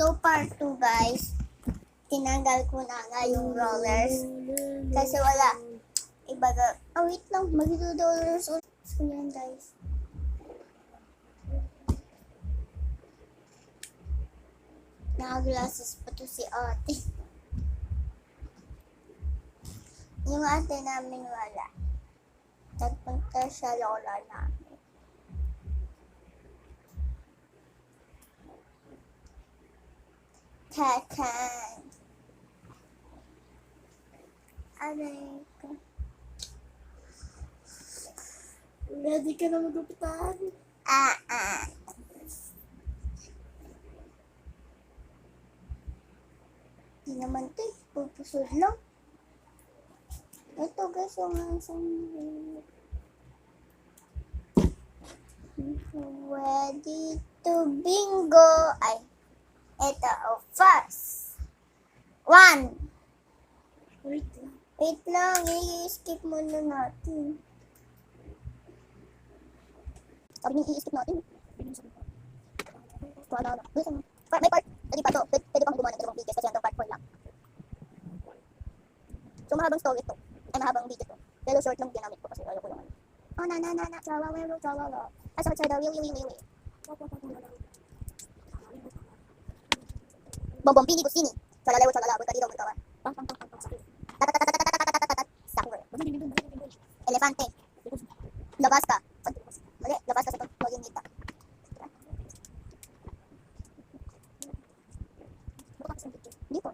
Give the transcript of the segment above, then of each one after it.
So part 2 guys, tinanggal ko na nga yung rollers kasi wala. Ibaga, wait lang, mag-$2 ulit. So yan guys. Naka-glasses pa to si ate. Yung ate namin wala. Nagpunta siya lola namin. Kakan. Aray ko. Ready ka na magupitan? Hindi naman ito eh. Pupusod lang. Ito guys, yung isang ready to bingo. Ay, ito, first. 1. Wait lang. Wait lang, i-skip muna natin. Sabi niyo i-skip natin. Wala na. May part. Pwede pa to. Pwede pang gumawa ng dalawang videos kasi hanggang part 4 lang. So mahabang story to. Ay mahabang video to. Pero short lang ginamit ko kasi ayoko yung ano. Oh na. Chawawelo. Sorry, wi. Bombong pini kusini. Chalalero, butadiro, magkawa. Sucker. Elefante. Labas ka. Mali, labas ka sa pag-inita. Hindi po.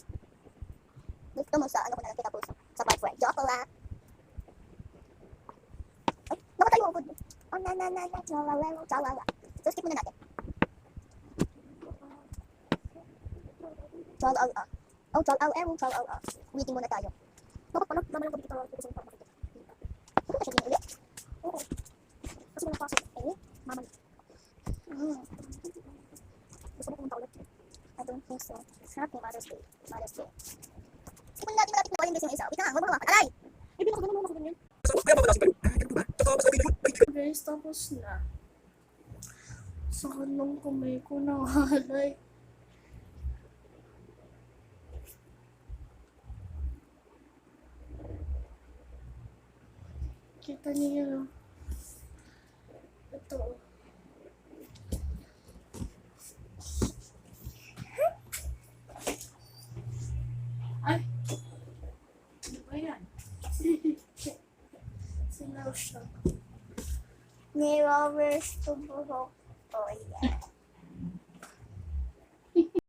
Gusto mo sa ano ko na lang tinapos sa part 4. Joke lang. Ay, nakatayo ako. Oh, na. Chawala. So, skip muna natin. Chawala. Oh, chawala. Waiting muna tayo. Bakit pala? Dama lang ko dito tawa. Kasi parang Ano ka siya din ulit? oo. Kasi may napasok. Mama. Gusto mo pumunta ulit? I don't think so. Happy Mother's Day. Skip muna natin malapit na waling guys yung isa. Wait lang, huwag mo hawakan. Alay! Ibig ako ganun, ako ganyan. Guys, tapos na. Sa kanong kamay ko nangalay. Kita niyo yun. Ito. Ay! Ano ba yan? Sinaw siya. Nirowers to buhok ko yan.